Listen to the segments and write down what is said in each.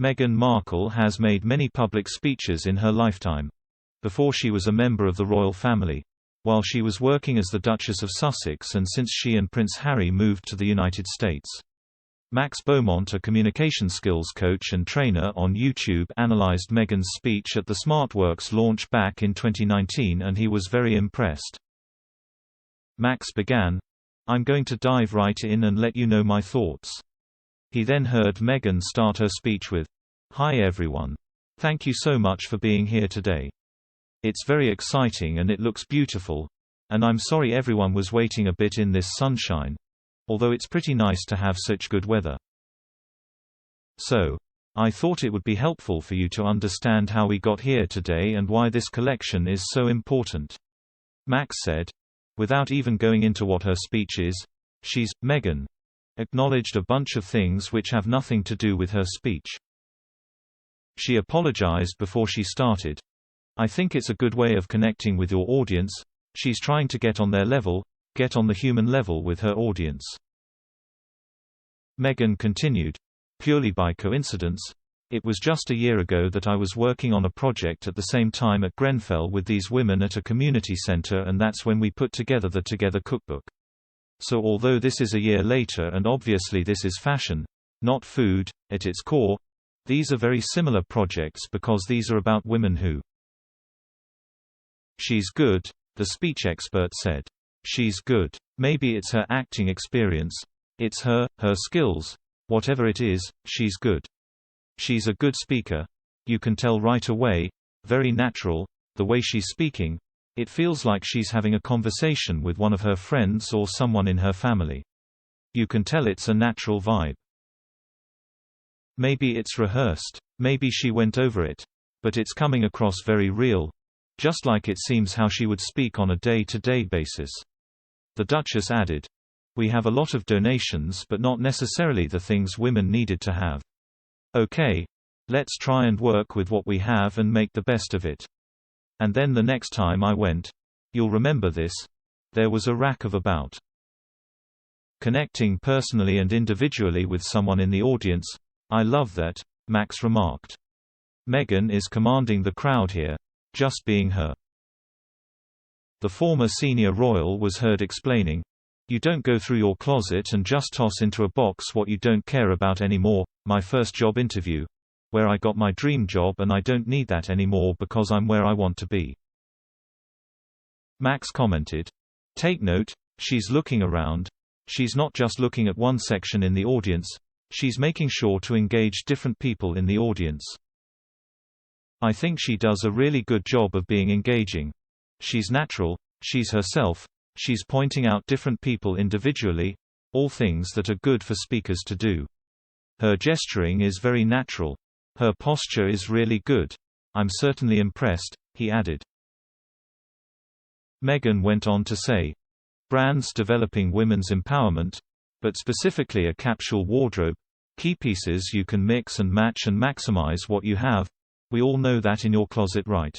Meghan Markle has made many public speeches in her lifetime. Before she was a member of the royal family. While she was working as the Duchess of Sussex and since she and Prince Harry moved to the United States. Max Beaumont, a communication skills coach and trainer on YouTube, analyzed Meghan's speech at the SmartWorks launch back in 2019 and he was very impressed. Max began, "I'm going to dive right in and let you know my thoughts." He then heard Meghan start her speech with, "Hi everyone. Thank you so much for being here today. It's very exciting and it looks beautiful. And I'm sorry everyone was waiting a bit in this sunshine. Although it's pretty nice to have such good weather. So, I thought it would be helpful for you to understand how we got here today and why this collection is so important." Max said. Without even going into what her speech is, Meghan acknowledged a bunch of things which have nothing to do with her speech. She apologized before she started. "I think it's a good way of connecting with your audience." She's trying to get on their level, get on the human level with her audience. Meghan continued, "Purely by coincidence, it was just a year ago that I was working on a project at the same time at Grenfell with these women at a community center, and that's when we put together the Together cookbook. So although this is a year later and obviously this is fashion, not food, at its core, these are very similar projects because these are about women who." "She's good," the speech expert said. "She's good. Maybe it's her acting experience. It's her skills. Whatever it is, she's good. She's a good speaker. You can tell right away, very natural, the way she's speaking. It feels like she's having a conversation with one of her friends or someone in her family. You can tell it's a natural vibe. Maybe it's rehearsed. Maybe she went over it. But it's coming across very real. Just like it seems how she would speak on a day-to-day basis." The Duchess added, "We have a lot of donations but not necessarily the things women needed to have. Okay. Let's try and work with what we have and make the best of it. And then the next time I went, you'll remember this, there was a rack of about." Connecting personally and individually with someone in the audience, "I love that," Max remarked. "Meghan is commanding the crowd here, just being her." The former senior royal was heard explaining, "You don't go through your closet and just toss into a box what you don't care about anymore. My first job interview, where I got my dream job, and I don't need that anymore because I'm where I want to be." Max commented, "Take note, she's looking around. She's not just looking at one section in the audience, she's making sure to engage different people in the audience. I think she does a really good job of being engaging. She's natural, she's herself, she's pointing out different people individually, all things that are good for speakers to do. Her gesturing is very natural. Her posture is really good. I'm certainly impressed," he added. Meghan went on to say, "Brands developing women's empowerment, but specifically a capsule wardrobe, key pieces you can mix and match and maximize what you have. We all know that in your closet, right?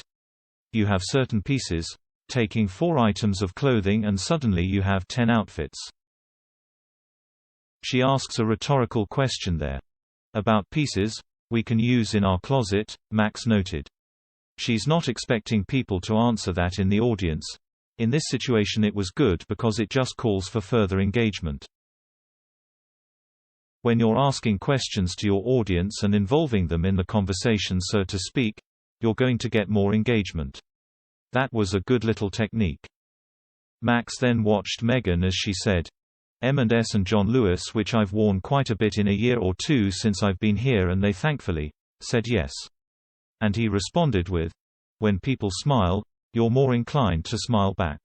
You have certain pieces, taking 4 items of clothing and suddenly you have 10 outfits." She asks a rhetorical question there. "About pieces we can use in our closet," Max noted. She's not expecting people to answer that in the audience. In this situation it was good because it just calls for further engagement. When you're asking questions to your audience and involving them in the conversation, so to speak, you're going to get more engagement. That was a good little technique. Max then watched Meghan as she said, "M&S and John Lewis, which I've worn quite a bit in a year or two since I've been here, and they thankfully said yes." And he responded with, "When people smile, you're more inclined to smile back."